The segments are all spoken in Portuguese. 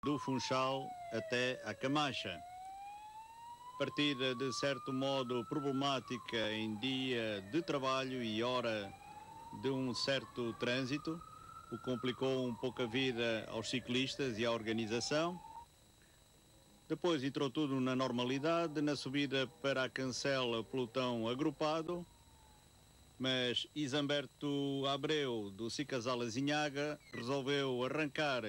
do Funchal até a Camacha. Partida de certo modo problemática em dia de trabalho e hora de um certo trânsito, o que complicou um pouco a vida aos ciclistas e à organização. Depois entrou tudo na normalidade, na subida para a Cancela, pelotão agrupado, mas Isamberto Abreu, do Cicasal Azinhaga, resolveu arrancar,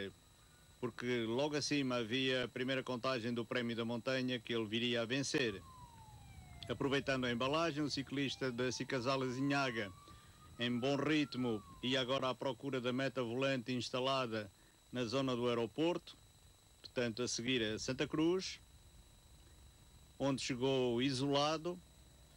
porque logo acima havia a primeira contagem do Prémio da Montanha que ele viria a vencer. Aproveitando a embalagem, o ciclista da Cicasal Azinhaga, em bom ritmo, e agora à procura da meta volante instalada na zona do aeroporto, portanto a seguir a Santa Cruz, onde chegou isolado,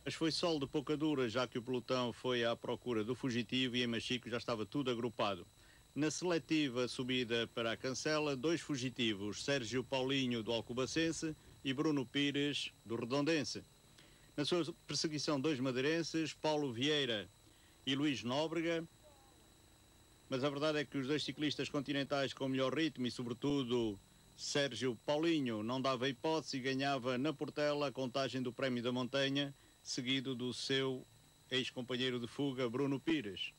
mas foi sol de pouca dura, já que o pelotão foi à procura do fugitivo e em Machico já estava tudo agrupado. Na seletiva subida para a Cancela, 2 fugitivos, Sérgio Paulinho, do Alcobacense, e Bruno Pires, do Redondense. Na sua perseguição, 2 madeirenses, Paulo Vieira e Luís Nóbrega, mas a verdade é que os 2 ciclistas continentais com melhor ritmo e sobretudo Sérgio Paulinho não dava hipótese e ganhava na Portela a contagem do Prémio da Montanha, seguido do seu ex-companheiro de fuga, Bruno Pires.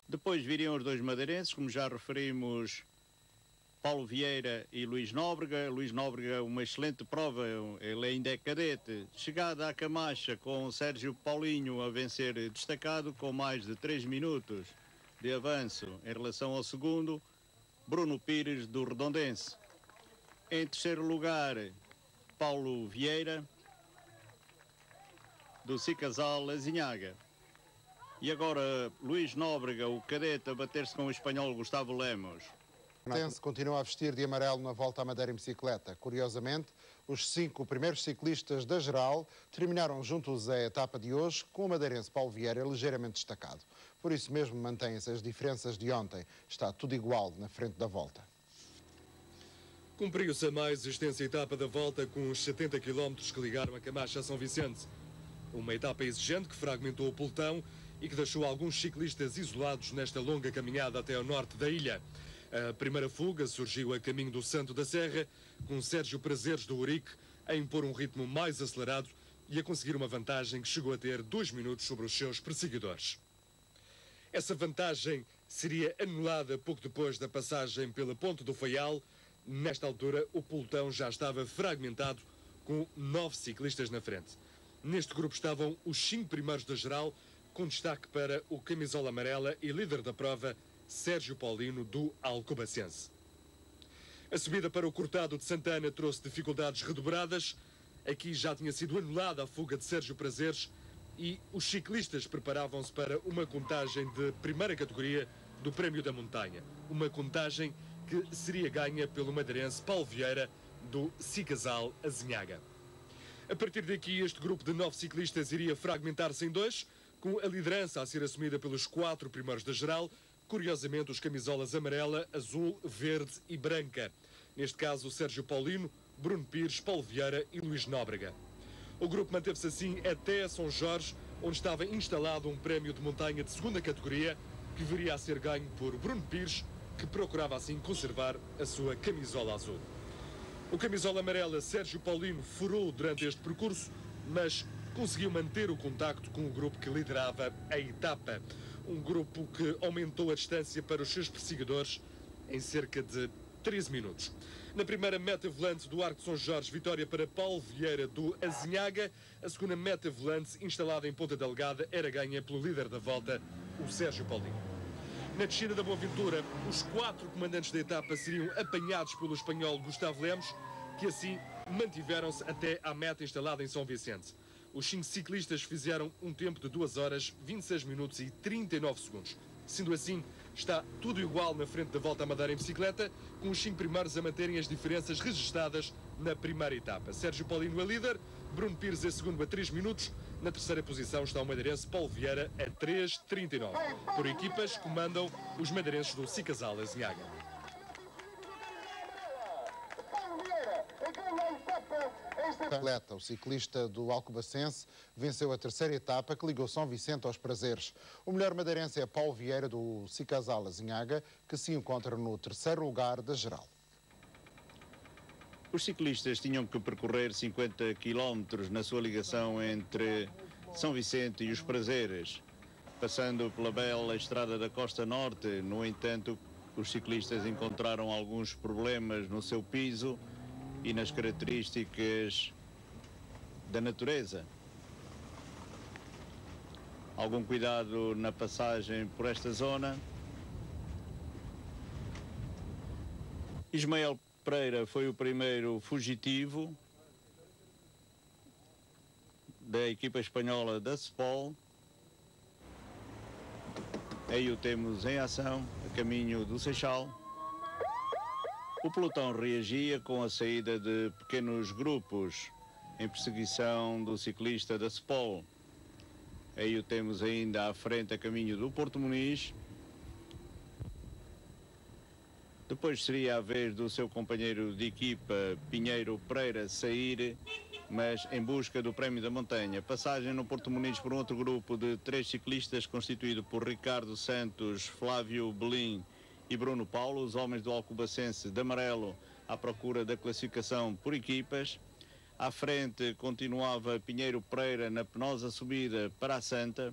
Depois viriam os 2 madeirenses, como já referimos, Paulo Vieira e Luís Nóbrega. Luís Nóbrega, uma excelente prova, ele ainda é cadete. Chegada à Camacha, com Sérgio Paulinho a vencer destacado, com mais de 3 minutos de avanço em relação ao segundo, Bruno Pires, do Redondense. Em terceiro lugar, Paulo Vieira, do Cicasal Azinhaga. E agora Luís Nóbrega, o cadete, a bater-se com o espanhol Gustavo Lemos. Tense continua a vestir de amarelo na volta à Madeira em bicicleta. Curiosamente, os 5 primeiros ciclistas da geral terminaram juntos a etapa de hoje, com o madeirense Paulo Vieira ligeiramente destacado. Por isso mesmo mantêm-se as diferenças de ontem. Está tudo igual na frente da volta. Cumpriu-se a mais extensa etapa da volta, com os 70 km que ligaram a Camacha a São Vicente. Uma etapa exigente que fragmentou o pelotão e que deixou alguns ciclistas isolados nesta longa caminhada até ao norte da ilha. A primeira fuga surgiu a caminho do Santo da Serra, com Sérgio Prazeres do Urique a impor um ritmo mais acelerado e a conseguir uma vantagem que chegou a ter 2 minutos sobre os seus perseguidores. Essa vantagem seria anulada pouco depois da passagem pela Ponte do Faial. Nesta altura, o pelotão já estava fragmentado, com 9 ciclistas na frente. Neste grupo estavam os 5 primeiros da geral, com destaque para o camisola amarela e líder da prova, Sérgio Paulino, do Alcobacense. A subida para o cortado de Santana trouxe dificuldades redobradas. Aqui já tinha sido anulada a fuga de Sérgio Prazeres e os ciclistas preparavam-se para uma contagem de primeira categoria do Prémio da Montanha. Uma contagem que seria ganha pelo madeirense Paulo Vieira, do Cicasal Azinhaga. A partir daqui, este grupo de 9 ciclistas iria fragmentar-se em 2, com a liderança a ser assumida pelos 4 primeiros da geral, curiosamente os camisolas amarela, azul, verde e branca. Neste caso, Sérgio Paulino, Bruno Pires, Paulo Vieira e Luís Nóbrega. O grupo manteve-se assim até São Jorge, onde estava instalado um prémio de montanha de segunda categoria, que viria a ser ganho por Bruno Pires, que procurava assim conservar a sua camisola azul. O camisola amarela, Sérgio Paulino, furou durante este percurso, mas conseguiu manter o contacto com o grupo que liderava a etapa. Um grupo que aumentou a distância para os seus perseguidores em cerca de 13 minutos. Na primeira meta volante do Arco de São Jorge, vitória para Paulo Vieira, do Azinhaga. A segunda meta volante, instalada em Ponta Delgada, era ganha pelo líder da volta, o Sérgio Paulinho. Na descida da Boaventura, os 4 comandantes da etapa seriam apanhados pelo espanhol Gustavo Lemos, que assim mantiveram-se até à meta instalada em São Vicente. Os 5 ciclistas fizeram um tempo de 2 horas, 26 minutos e 39 segundos. Sendo assim, está tudo igual na frente da volta à Madeira em bicicleta, com os 5 primeiros a manterem as diferenças registadas na primeira etapa. Sérgio Paulino é líder, Bruno Pires é segundo a 3 minutos. Na terceira posição está o madeirense Paulo Vieira a 3,39. Por equipas, comandam os madeirenses do Cicasal Azinhaga. bicicleta. O ciclista do Alcobacense venceu a terceira etapa que ligou São Vicente aos Prazeres. O melhor madeirense é Paulo Vieira do Cicasal Azinhaga, que se encontra no terceiro lugar da geral. Os ciclistas tinham que percorrer 50 km na sua ligação entre São Vicente e os Prazeres, passando pela bela estrada da Costa Norte. No entanto, os ciclistas encontraram alguns problemas no seu piso e nas características da natureza. Algum cuidado na passagem por esta zona. Ismael Pereira foi o primeiro fugitivo da equipa espanhola da SPOL. Aí o temos em ação, a caminho do Seixal. O pelotão reagia com a saída de pequenos grupos em perseguição do ciclista da SPOL. Aí o temos ainda à frente, a caminho do Porto Muniz. Depois seria a vez do seu companheiro de equipa, Pinheiro Pereira, sair, mas em busca do Prémio da Montanha. Passagem no Porto Muniz por um outro grupo de 3 ciclistas, constituído por Ricardo Santos, Flávio Belim e Bruno Paulo, os homens do Alcobacense de amarelo, à procura da classificação por equipas. À frente continuava Pinheiro Pereira na penosa subida para a Santa,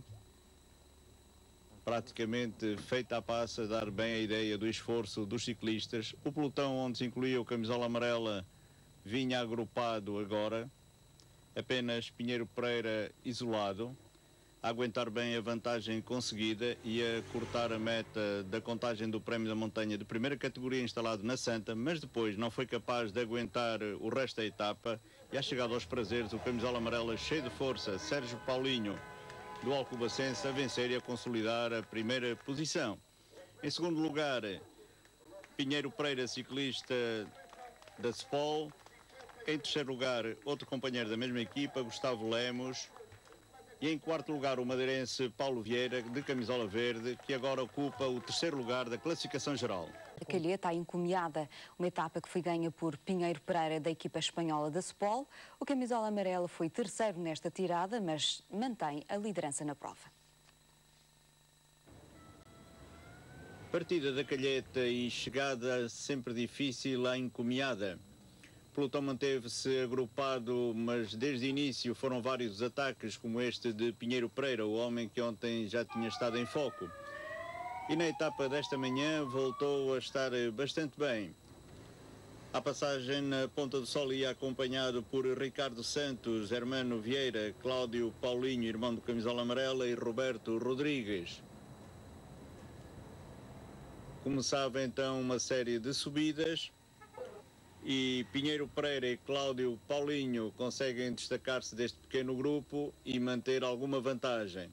praticamente feita a passa, dar bem a ideia do esforço dos ciclistas. O pelotão, onde se incluía o camisola amarela, vinha agrupado agora, apenas Pinheiro Pereira isolado, a aguentar bem a vantagem conseguida e a cortar a meta da contagem do Prémio da Montanha de primeira categoria instalado na Santa, mas depois não foi capaz de aguentar o resto da etapa e, à chegada aos Prazeres, o camisola amarela cheio de força, Sérgio Paulinho, do Alcobacense, a vencer e a consolidar a primeira posição. Em segundo lugar, Pinheiro Pereira, ciclista da SPOL. Em terceiro lugar, outro companheiro da mesma equipa, Gustavo Lemos. E em quarto lugar, o madeirense Paulo Vieira, de camisola verde, que agora ocupa o terceiro lugar da classificação geral. A Calheta, a encomiada, uma etapa que foi ganha por Pinheiro Pereira, da equipa espanhola da SPOL. O camisola amarela foi terceiro nesta tirada, mas mantém a liderança na prova. Partida da Calheta e chegada sempre difícil à encomiada. O pelotão manteve-se agrupado, mas desde o início foram vários ataques, como este de Pinheiro Pereira, o homem que ontem já tinha estado em foco. E na etapa desta manhã voltou a estar bastante bem. A passagem na Ponta do Sol ia acompanhado por Ricardo Santos, Hermano Vieira, Cláudio Paulinho, irmão do camisola amarela, e Roberto Rodrigues. Começava então uma série de subidas e Pinheiro Pereira e Cláudio Paulinho conseguem destacar-se deste pequeno grupo e manter alguma vantagem.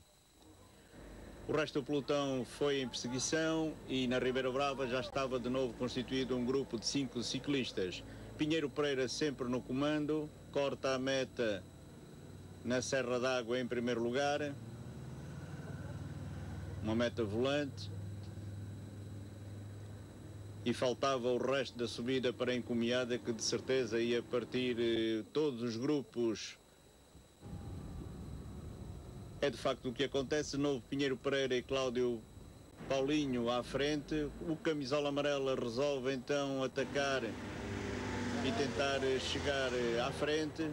O resto do pelotão foi em perseguição e na Ribeira Brava já estava de novo constituído um grupo de 5 ciclistas. Pinheiro Pereira sempre no comando, corta a meta na Serra d'Água em primeiro lugar, uma meta volante, e faltava o resto da subida para a encomiada, que de certeza ia partir todos os grupos. É de facto o que acontece. Novo Pinheiro Pereira e Cláudio Paulinho à frente. O camisola amarela resolve então atacar e tentar chegar à frente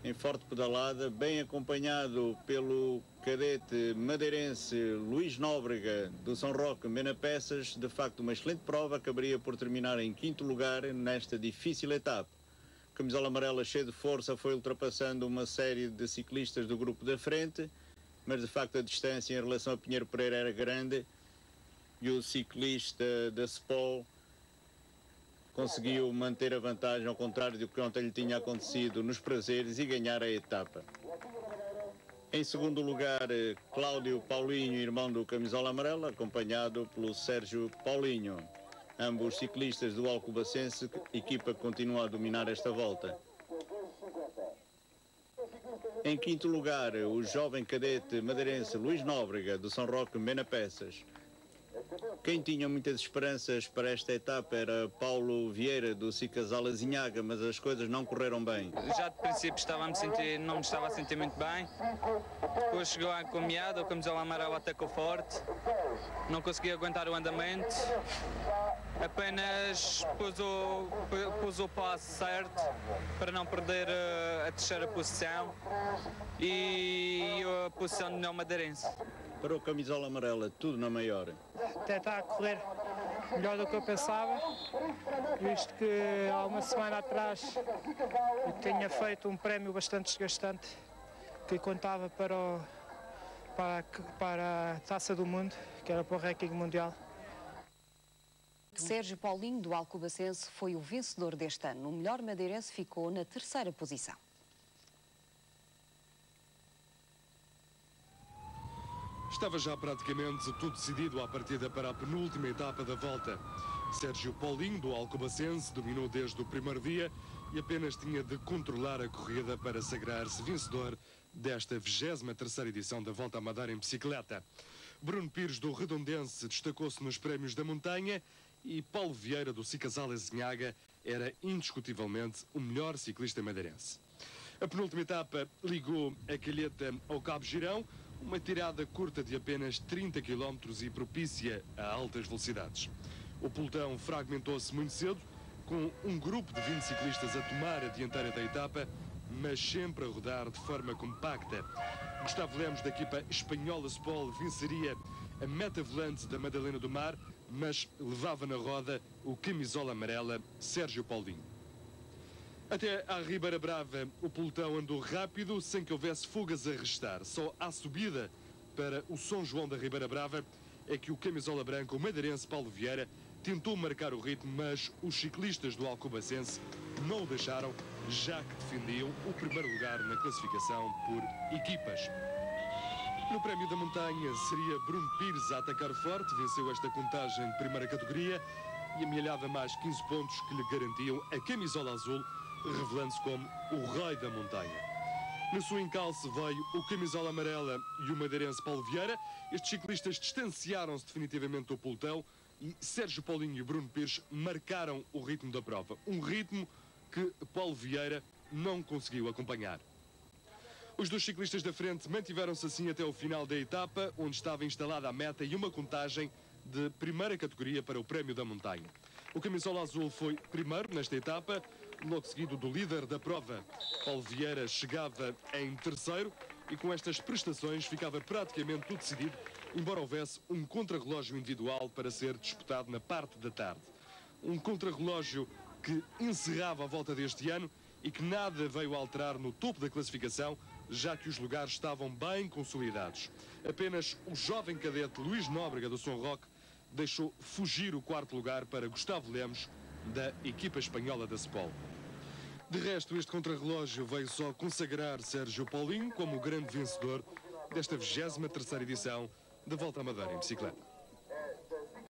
em forte pedalada, bem acompanhado pelo cadete madeirense Luís Nóbrega, do São Roque Mena Peças. De facto uma excelente prova, acabaria por terminar em quinto lugar nesta difícil etapa. Camisola amarela cheia de força foi ultrapassando uma série de ciclistas do grupo da frente, mas de facto a distância em relação a Pinheiro Pereira era grande e o ciclista da SPOL conseguiu manter a vantagem, ao contrário do que ontem lhe tinha acontecido nos Prazeres, e ganhar a etapa. Em segundo lugar, Cláudio Paulinho, irmão do camisola amarela, acompanhado pelo Sérgio Paulinho. Ambos ciclistas do Alcobacense, equipa que continua a dominar esta volta. Em quinto lugar, o jovem cadete madeirense Luís Nóbrega, do São Roque Mena Peças. Quem tinha muitas esperanças para esta etapa era Paulo Vieira, do Cicasal Azinhaga, mas as coisas não correram bem. Já de princípio não me estava a sentir muito bem. Depois chegou a caminhada, o camisola amarelo atacou forte, não consegui aguentar o andamento. Apenas pôs o passo certo para não perder a terceira posição e a posição de Neo Madeirense. Para o camisola amarela, tudo na maior. Até está a correr melhor do que eu pensava, visto que há uma semana atrás eu tinha feito um prémio bastante desgastante que contava para a Taça do Mundo, que era para o ranking mundial. Sérgio Paulinho, do Alcobacense, foi o vencedor deste ano. O melhor madeirense ficou na terceira posição. Estava já praticamente tudo decidido à partida para a penúltima etapa da volta. Sérgio Paulinho, do Alcobacense, dominou desde o primeiro dia e apenas tinha de controlar a corrida para sagrar-se vencedor desta 23ª edição da Volta à Madeira em bicicleta. Bruno Pires, do Redondense, destacou-se nos prémios da montanha e Paulo Vieira, do Cicasal Azinhaga, era indiscutivelmente o melhor ciclista madeirense. A penúltima etapa ligou a Calheta ao Cabo Girão, uma tirada curta de apenas 30 km e propícia a altas velocidades. O pelotão fragmentou-se muito cedo, com um grupo de 20 ciclistas a tomar a dianteira da etapa, mas sempre a rodar de forma compacta. Gustavo Lemos, da equipa espanhola Spol, venceria a meta volante da Madalena do Mar, mas levava na roda o camisola amarela Sérgio Paulinho. Até à Ribeira Brava, o pelotão andou rápido, sem que houvesse fugas a restar. Só à subida para o São João da Ribeira Brava é que o camisola branca, o madeirense Paulo Vieira, tentou marcar o ritmo, mas os ciclistas do Alcobacense não o deixaram, já que defendiam o primeiro lugar na classificação por equipas. No prémio da montanha seria Bruno Pires a atacar forte, venceu esta contagem de primeira categoria e amealhava mais 15 pontos que lhe garantiam a camisola azul, revelando-se como o rei da montanha. No seu encalce veio o camisola amarela e o madeirense Paulo Vieira. Estes ciclistas distanciaram-se definitivamente do pelotão e Sérgio Paulinho e Bruno Pires marcaram o ritmo da prova. Um ritmo que Paulo Vieira não conseguiu acompanhar. Os dois ciclistas da frente mantiveram-se assim até o final da etapa, onde estava instalada a meta e uma contagem de primeira categoria para o prémio da montanha. O camisola azul foi primeiro nesta etapa, logo seguido do líder da prova. Paulo Vieira chegava em terceiro e com estas prestações ficava praticamente tudo decidido, embora houvesse um contrarrelógio individual para ser disputado na parte da tarde. Um contrarrelógio que encerrava a volta deste ano e que nada veio alterar no topo da classificação, já que os lugares estavam bem consolidados. Apenas o jovem cadete Luís Nóbrega, do São Roque, deixou fugir o quarto lugar para Gustavo Lemos, da equipa espanhola da Spol. De resto, este contrarrelógio veio só consagrar Sérgio Paulinho como o grande vencedor desta 23ª edição da Volta à Madeira em bicicleta.